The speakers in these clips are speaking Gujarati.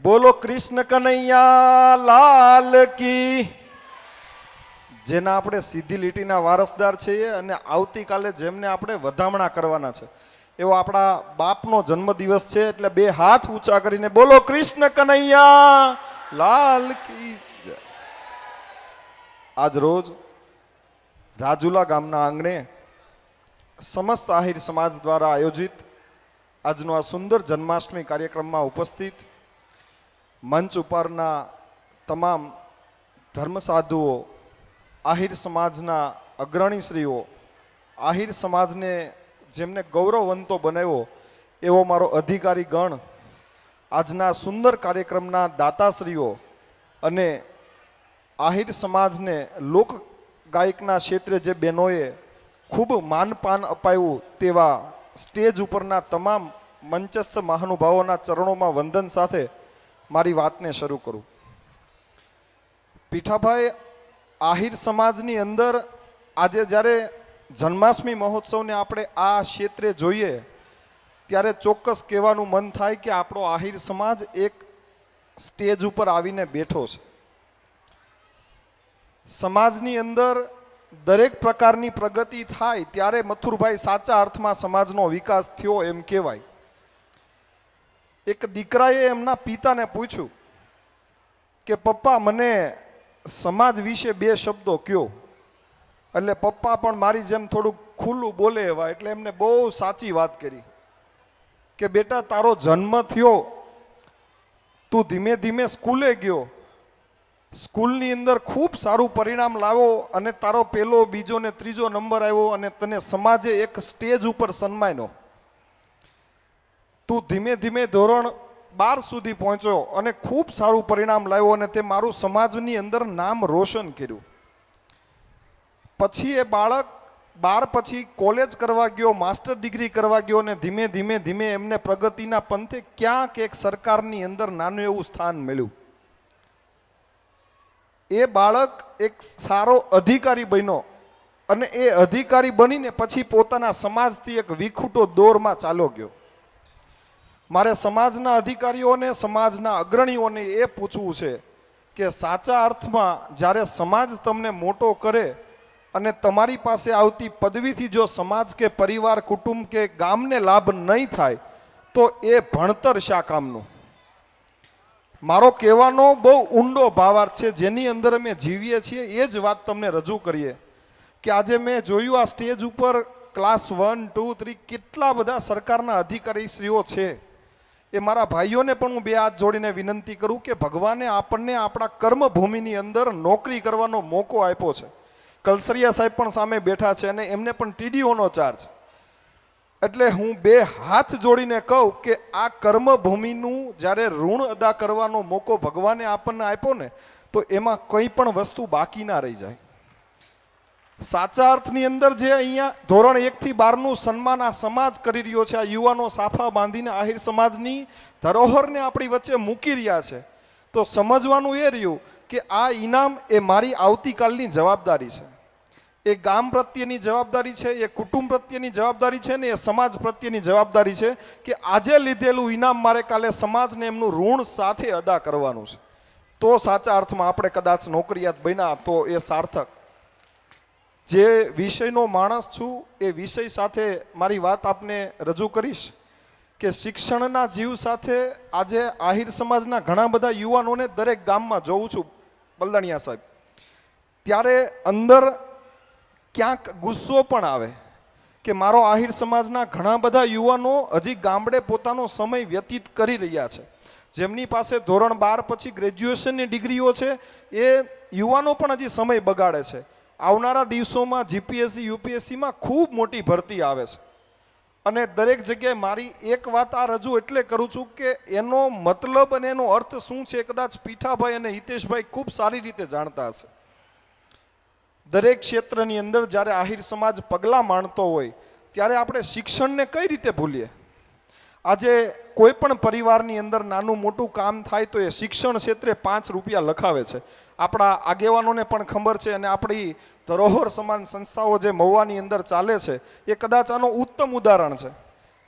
બોલો કૃષ્ણ કનૈયા લાલ કી। જેના આપણે સીધી લીટીના વારસદાર છીએ અને આવતીકાલે જેમને આપણે વધામણા કરવાના છે એવો આપણા બાપનો જન્મદિવસ છે, એટલે બે હાથ ઊંચા કરીને બોલો કૃષ્ણ કનૈયા લાલ કી જય। આજ રોજ રાજુલા ગામના આંગણે સમસ્ત આહિર સમાજ દ્વારા આયોજિત આજનો આ સુંદર જન્માષ્ટમી કાર્યક્રમમાં ઉપસ્થિત મંચ ઉપરના તમામ ધર્મ સાધુઓ, આહિર સમાજના અગ્રણીશ્રીઓ, આહિર સમાજને જેમને ગૌરવવંતો બનાવ્યો એવો મારો અધિકારી ગણ, આજના સુંદર કાર્યક્રમના દાતાશ્રીઓ અને આહિર સમાજને લોક ગાયકના ક્ષેત્રે જે બહેનોએ ખૂબ માનપાન અપાયું તેવા સ્ટેજ ઉપરના તમામ મંચસ્થ મહાનુભાવોના ચરણોમાં વંદન સાથે મારી વાતને શરૂ કરું। પીઠાભાઈ, આહિર સમાજની અંદર આજે જ્યારે જન્માષ્ટમી મહોત્સવને આપણે આ ક્ષેત્રે જોઈએ ત્યારે ચોક્કસ કહેવાનું મન થાય કે આપણો આહિર સમાજ એક સ્ટેજ ઉપર આવીને બેઠો છે। સમાજની અંદર દરેક પ્રકારની પ્રગતિ થાય ત્યારે મથુરભાઈ સાચા અર્થમાં સમાજનો વિકાસ થયો એમ કહેવાય। એક દીકરાએ એમના પિતાને પૂછ્યું કે પપ્પા મને સમાજ વિશે બે શબ્દો કયો, એટલે પપ્પા પણ મારી જેમ થોડુંક ખુલ્લું બોલે એવા, એટલે એમને બહુ સાચી વાત કરી કે બેટા તારો જન્મ થયો, તું ધીમે ધીમે સ્કૂલે ગયો, સ્કૂલની અંદર ખૂબ સારું પરિણામ લાવ્યો અને તારો પહેલો, બીજો ને ત્રીજો નંબર આવ્યો અને તને સમાજે એક સ્ટેજ ઉપર સન્માન્યો। તું ધીમે ધીમે ધોરણ 12 સુધી પહોંચ્યો અને ખૂબ સારું પરિણામ લાવ્યો અને તે મારું સમાજની અંદર નામ રોશન કર્યું। પછી એ બાળક 12 પછી કોલેજ કરવા ગયો, માસ્ટર ડિગ્રી કરવા ગયો અને ધીમે ધીમે ધીમે એમને પ્રગતિના પંથે ક્યાંક એક સરકારની અંદર નાનું એવું સ્થાન મળ્યું। એ બાળક એક સારો અધિકારી બન્યો અને એ અધિકારી બનીને પછી પોતાના સમાજથી એક વિખૂટો દોરમાં ચાલ્યો ગયો। મારે સમાજના અધિકારીઓને, સમાજના અગ્રણીઓને એ પૂછવું છે કે સાચા અર્થમાં જ્યારે સમાજ તમને મોટો કરે અને તમારી પાસે આવતી પદવીથી જો સમાજ કે પરિવાર, કુટુંબ કે ગામને લાભ નહીં થાય તો એ ભણતર શા કામનું? મારો કહેવાનો બહુ ઊંડો ભાવાર્થ છે, જેની અંદર અમે જીવીએ છીએ એ જ વાત તમને રજૂ કરીએ કે આજે મેં જોયું આ સ્ટેજ ઉપર ક્લાસ 1, 2, 3 કેટલા બધા સરકારના અધિકારીશ્રીઓ છે। એ મારા ભાઈઓને પણ હું બે હાથ જોડીને વિનંતી કરું કે ભગવાને આપણને આપણા કર્મભૂમિની અંદર નોકરી કરવાનો મોકો આપ્યો છે। કલસરિયા સાહેબ પણ સામે બેઠા છે અને એમને પણ ટીડીઓનો ચાર્જ, એટલે હું બે હાથ જોડીને કહું કે આ કર્મભૂમિનું જ્યારે ઋણ અદા કરવાનો મોકો ભગવાને આપણને આપ્યો ને તો એમાં કંઈ પણ વસ્તુ બાકી ના રહી જાય। સાચા અર્થની અંદર જે અહીંયા ધોરણ 1 થી 12નું સન્માન આ સમાજ કરી રહ્યો છે, આ યુવાનો સાફા બાંધીને આહિર સમાજની ધરોહરને આપણી વચ્ચે મૂકી રહ્યા છે, તો સમજવાનું એ રહ્યું કે આ ઇનામ એ મારી આવતીકાલની જવાબદારી છે। એ ગામ પ્રત્યેની જવાબદારી છે, એ કુટુંબ પ્રત્યેની જવાબદારી છે ને એ સમાજ પ્રત્યેની જવાબદારી છે કે આજે લીધેલું ઇનામ મારે કાલે સમાજને એમનું ઋણ સાથે અદા કરવાનું છે। તો સાચા અર્થમાં આપણે કદાચ નોકરિયાત બન્યા તો એ સાર્થક। જે વિષયનો માણસ છું એ વિષય સાથે મારી વાત આપને રજૂ કરીશ કે શિક્ષણના જીવ સાથે આજે આહિર સમાજના ઘણા બધા યુવાનોને દરેક ગામમાં જોઉં છું બલદાણિયા સાહેબ, ત્યારે અંદર ક્યાંક ગુસ્સો પણ આવે કે મારો આહિર સમાજના ઘણા બધા યુવાનો હજી ગામડે પોતાનો સમય વ્યતીત કરી રહ્યા છે, જેમની પાસે ધોરણ 12 પછી ગ્રેજ્યુએશનની ડિગ્રીઓ છે, એ યુવાનો પણ હજી સમય બગાડે છે। આવનારા દિવસોમાં જીપીએસસી, યુપીએસસીમાં ખૂબ મોટી ભરતી આવે છે અને દરેક જગ્યાએ મારી એક વાત આ રજૂ એટલે કરું છું કે એનો મતલબ અને એનો અર્થ શું છે કદાચ પીઠાભાઈ અને હિતેશભાઈ ખૂબ સારી રીતે જાણતા હશે। દરેક ક્ષેત્રની અંદર જ્યારે આહિર સમાજ પગલાં માંડતો હોય ત્યારે આપણે શિક્ષણને કઈ રીતે ભૂલીએ? આજે કોઈ પણ પરિવારની અંદર નાનું મોટું કામ થાય તો એ શિક્ષણ ક્ષેત્રે 5 રૂપિયા લખાવે છે। આપણા આગેવાનોને પણ ખબર છે અને આપણી ધરોહર સમાન સંસ્થાઓ જે મહુવાની અંદર ચાલે છે એ કદાચ આનો ઉત્તમ ઉદાહરણ છે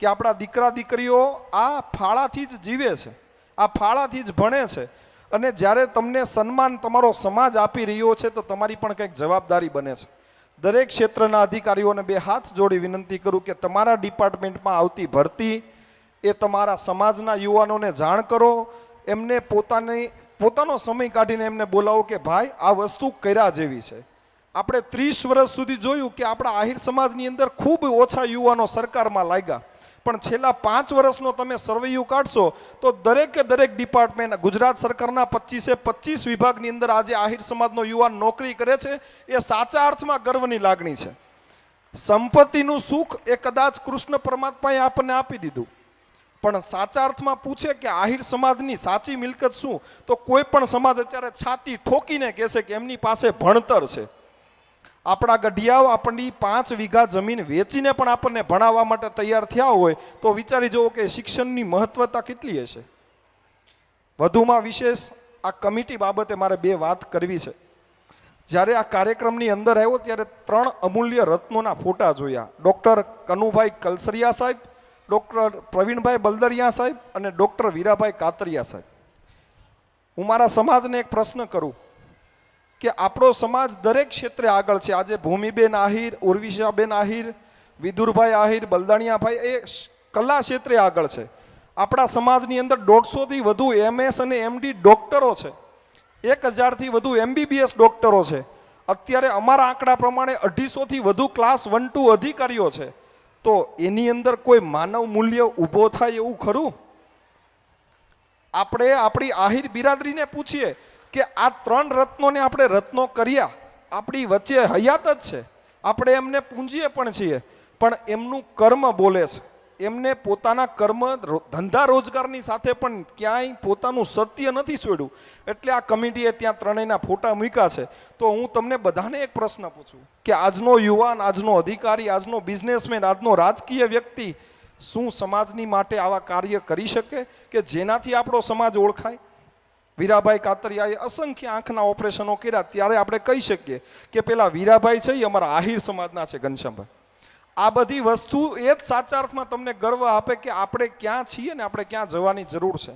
કે આપણા દીકરા દીકરીઓ આ ફાળાથી જ જીવે છે। આ ફાળાથી જ ભણે છે. અને જ્યારે તમને સન્માન તમારો સમાજ આપી રહ્યો છે તો તમારી પણ કંઈક જવાબદારી બને છે. દરેક ક્ષેત્રના અધિકારીઓને બે હાથ જોડી વિનંતી કરું કે તમારા ડિપાર્ટમેન્ટમાં આવતી ભરતી એ તમારા સમાજના યુવાનોને જાણ કરો. એમને પોતાનો સમય કાઢીને એમને બોલાવો કે ભાઈ આ વસ્તુ કર્યા જેવી છે. આપણે 30 વર્ષ સુધી જોયું કે આપણા આહિર સમાજની અંદર ખૂબ ઓછા યુવાનો સરકારમાં લાગ્યા, પણ છેલ્લા 5 વર્ષનો તમે સર્વેયું કાઢશો તો દરેકે દરેક ડિપાર્ટમેન્ટ ગુજરાત સરકારના 25 વિભાગની અંદર આજે આહિર સમાજનો યુવાન નોકરી કરે છે. એ સાચા અર્થમાં ગર્વની લાગણી છે. સંપત્તિનું સુખ એ કદાચ કૃષ્ણ પરમાત્માએ આપણને આપી દીધું, પણ સાચા અર્થમાં પૂછે કે આહિર સમાજની સાચી મિલકત શું, તો કોઈ પણ સમાજ અત્યારે છાતી ઠોકીને કહેશે કે એમની પાસે ભણતર છે. આપણા ગઢિયાઓ આપણી 5 વીઘા જમીન વેચીને પણ આપણને ભણાવવા માટે તૈયાર થયા હોય તો વિચારી જુઓ કે શિક્ષણની મહત્વતા કેટલી હશે. વધુમાં વિશેષ આ કમિટી બાબતે મારે 2 વાત કરવી છે. જ્યારે આ કાર્યક્રમની અંદર આવ્યો ત્યારે 3 અમૂલ્ય રત્નોના ફોટા જોયા. ડૉક્ટર કનુભાઈ કલસરિયા સાહેબ, ડૉક્ટર પ્રવીણભાઈ બલદરિયા સાહેબ અને ડૉક્ટર વીરાભાઈ કાતરિયા સાહેબ. હું મારા સમાજને એક પ્રશ્ન કરું કે આપણો સમાજ દરેક ક્ષેત્રે આગળ છે. આજે ભૂમિબેન આહિર, ઉર્વિશાબેન આહિર, વિદુરભાઈ આહિર, બલદાણિયાભાઈ એ કલા ક્ષેત્રે આગળ છે. આપણા સમાજની અંદર 150થી વધુ MS અને MD ડોક્ટરો છે. 1000થી વધુ MBBS ડોક્ટરો છે. અત્યારે અમારા આંકડા પ્રમાણે 250થી વધુ ક્લાસ 1-2 અધિકારીઓ છે. તો એની અંદર કોઈ માનવ મૂલ્ય ઊભો થાય એવું ખરું? આપણે આપણી આહિર બિરાદરીને પૂછીએ કે આ 3 રત્નોને આપણે રત્નો કર્યા, આપણી વચ્ચે હયાત જ છે, આપણે એમને પૂંજીએ પણ છીએ, પણ એમનું કર્મ બોલે છે. એમને પોતાના કર્મ ધંધા રોજગારની સાથે પણ ક્યાંય પોતાનું સત્ય નથી છોડ્યું. એટલે આ કમિટીએ ત્યાં 3યના ફોટા મૂક્યા છે. તો હું તમને બધાને એક પ્રશ્ન પૂછું કે આજનો યુવાન, આજનો અધિકારી, આજનો બિઝનેસમેન, આજનો રાજકીય વ્યક્તિ શું સમાજની માટે આવા કાર્ય કરી શકે કે જેનાથી આપણો સમાજ ઓળખાય? વીરાભાઈ કાતરિયાએ અસંખ્ય આંખના ઓપરેશનો કર્યા, ત્યારે આપણે કહી શકીએ કે પેલા વીરાભાઈ છે એ અમારા આહિર સમાજના છે. ઘનશ્યામભાઈ, આ બધી વસ્તુ એ જ સાચા અર્થમાં તમને ગર્વ આપે કે આપણે ક્યાં છીએ ને આપણે ક્યાં જવાની જરૂર છે.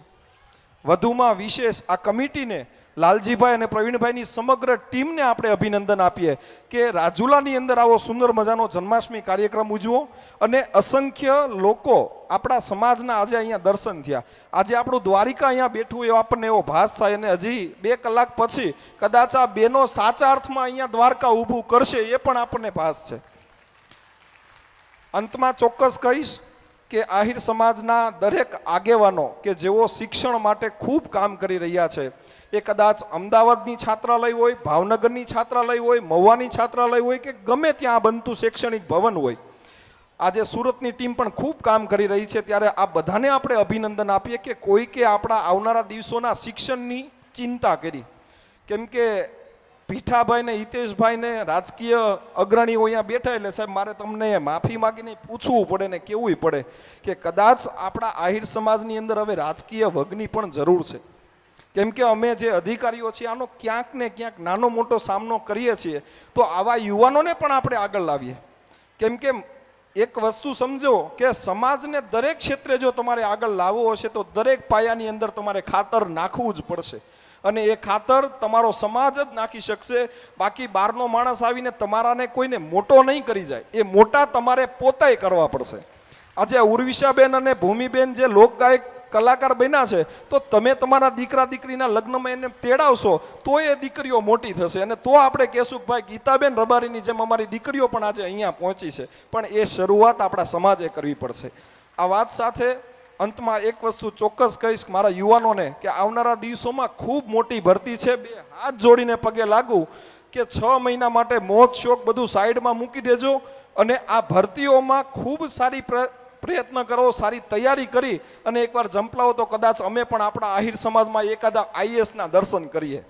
વધુમાં વિશેષ આ કમિટીને, લાલજીભાઈ અને પ્રવીણભાઈની સમગ્ર ટીમને આપણે અભિનંદન આપીએ કે રાજુલાની અંદર આવો સુંદર મજાનો જન્માષ્ટમી કાર્યક્રમ ઉજવો અને અસંખ્ય લોકો આપણા સમાજના આજે અહીંયા દર્શન થયા. આજે આપણું દ્વારિકા અહીંયા બેઠું એવો આપણને એવો ભાસ થાય અને હજી 2 કલાક પછી કદાચ આ બેનો સાચા અર્થમાં અહીંયા દ્વારકા ઊભું કરશે એ પણ આપણને ભાસ છે. અંતમાં ચોક્કસ કહીશ કે આહિર સમાજના દરેક આગેવાનો કે જેઓ શિક્ષણ માટે ખૂબ કામ કરી રહ્યા છે, એ કદાચ અમદાવાદની છાત્રાલય હોય, ભાવનગરની છાત્રાલય હોય, મહુવાની છાત્રાલય હોય કે ગમે ત્યાં બનતું શૈક્ષણિક ભવન હોય, આજે સુરતની ટીમ પણ ખૂબ કામ કરી રહી છે. ત્યારે આ બધાને આપણે અભિનંદન આપીએ કે કોઈકે આપણા આવનારા દિવસોના શિક્ષણની ચિંતા કરી. કેમ કે પીઠાભાઈ ને હિતેશભાઈ ને રાજકીય અગ્રણીઓ અહીંયા બેઠા, એટલે સાહેબ મારે તમને માફી માગીને પૂછવું પડે ને કહેવું પડે કે કદાચ આપણા આહિર સમાજની અંદર હવે રાજકીય વગની પણ જરૂર છે. કેમ કે અમે જે અધિકારીઓ છીએ આનો ક્યાંક ને ક્યાંક નાનો મોટો સામનો કરીએ છીએ, તો આવા યુવાનોને પણ આપણે આગળ લાવીએ. કેમ કે એક વસ્તુ સમજો કે સમાજને દરેક ક્ષેત્રે જો તમારે આગળ લાવવો હશે તો દરેક પાયાની અંદર તમારે ખાતર નાખવું જ પડશે. અને એ ખાતર તમારો સમાજ જ નાખી શકશે. બાકી બહારનો માણસ આવીને તમારાને કોઈને મોટો નહીં કરી જાય, એ મોટા તમારે પોતાય કરવા પડશે. આજે ઉર્વિશાબેન અને ભૂમિબેન જે લોકગાયક કલાકાર બન્યા છે, તો તમે તમારા દીકરા દીકરીના લગ્નમાં એને તેડાવશો તો એ દીકરીઓ મોટી થશે. અને તો આપણે કહેશું કે ભાઈ ગીતાબેન રબારીની જેમ અમારી દીકરીઓ પણ આજે અહીંયા પહોંચી છે. પણ એ શરૂઆત આપણા સમાજે કરવી પડશે. આ વાત સાથે અંતમાં એક વસ્તુ ચોક્કસ કહીશ મારા યુવાનોને કે આવનારા દિવસોમાં ખૂબ મોટી ભરતી છે. 2 હાથ જોડીને પગે લાગુ કે 6 મહિના માટે મોત શોક બધું સાઈડમાં મૂકી દેજો અને આ ભરતીઓમાં ખૂબ સારી પ્રયત્ન કરો, સારી તૈયારી કરી અને એકવાર ઝંપલાવો તો કદાચ અમે પણ આપણા આહિર સમાજમાં એકાદા IAS ના દર્શન કરીએ.